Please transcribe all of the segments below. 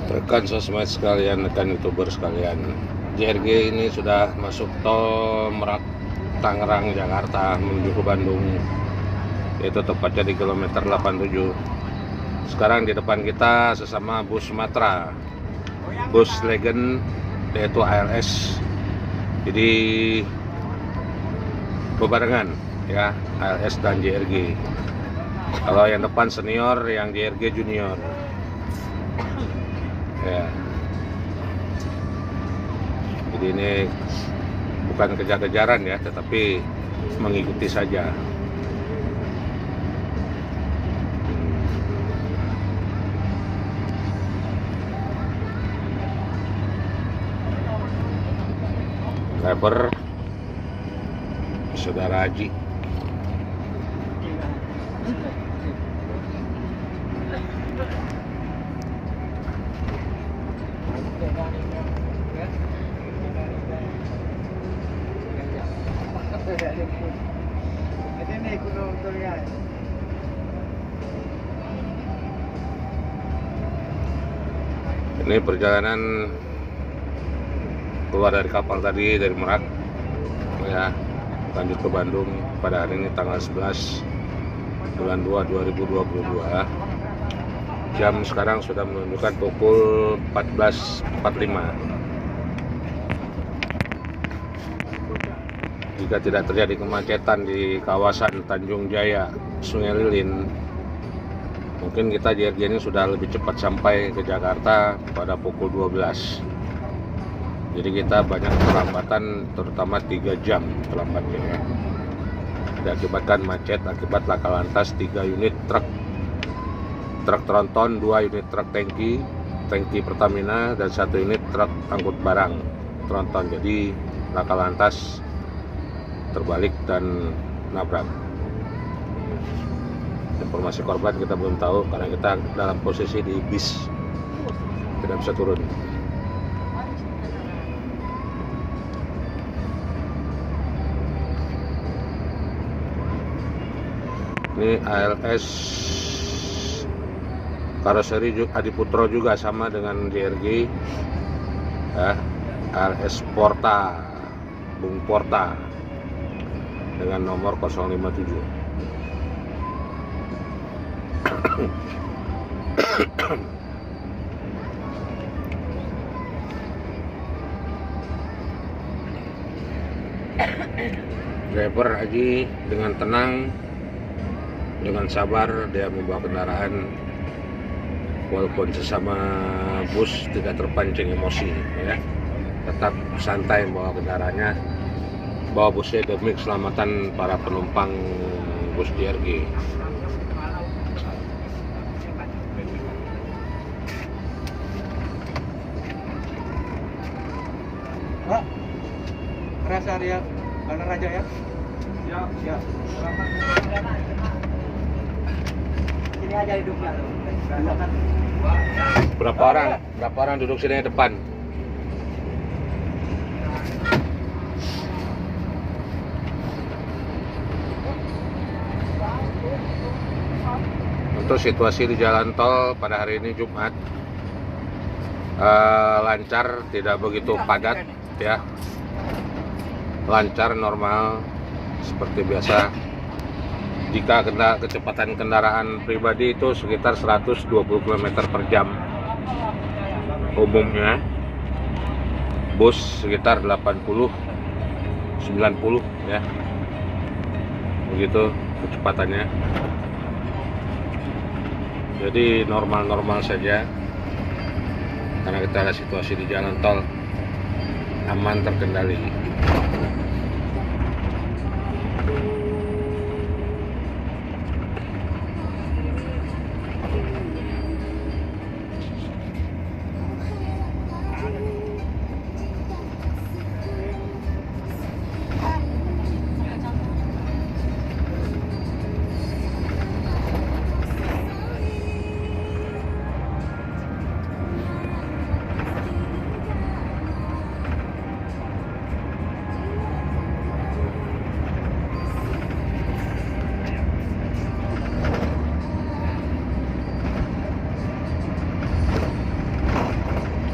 Rekan sosmed sekalian, rekan youtuber sekalian, JRG ini sudah masuk tol Merak Tangerang Jakarta menuju ke Bandung, yaitu tepatnya di kilometer 87. Sekarang di depan kita sesama bus Sumatera, bus legend yaitu ALS. Jadi bebarengan ya, ALS dan JRG. Kalau yang depan senior, yang JRG junior. Ya. Jadi ini bukan kejar-kejaran ya, tetapi mengikuti saja. Driver Saudara Haji. Ini perjalanan keluar dari kapal tadi, dari Merak ya, lanjut ke Bandung pada hari ini tanggal 11 bulan 2 2022. Jam sekarang sudah menunjukkan pukul 14.45. Jika tidak terjadi kemacetan di kawasan Tanjung Jaya, Sungai Lilin, mungkin kita JRG ini sudah lebih cepat sampai ke Jakarta pada pukul 12. Jadi kita banyak perlambatan, terutama 3 jam terlambatnya ya. Diakibatkan macet akibat laka lantas 3 unit truk tronton, 2 unit truk tangki Pertamina, dan 1 unit truk angkut barang tronton. Jadi laka lantas terbalik dan nabrak. Informasi korban kita belum tahu karena kita dalam posisi di bis, tidak bisa turun. Ini ALS karoseri Adiputro juga sama dengan JRG ya, ALS Porta, Bung Porta dengan nomor 057. Driver Haji dengan tenang, dengan sabar dia membawa kendaraan, walaupun sesama bus tidak terpancing emosi ya, tetap santai membawa kendaraannya, bawa busnya demi keselamatan para penumpang bus JRG. Pak, rest area Bandar Raja ya? Siap. Siap. Sini aja duduknya. Berapa orang duduk sini depan? Untuk situasi di jalan tol pada hari ini Jumat lancar, tidak begitu padat ya, lancar, normal seperti biasa. Jika kecepatan kendaraan pribadi itu sekitar 120 km per jam umumnya, bus sekitar 80 90 ya, begitu kecepatannya. Jadi normal-normal saja karena kita ada situasi di jalan tol aman, terkendali.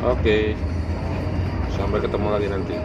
Oke. Sampai ketemu lagi nanti.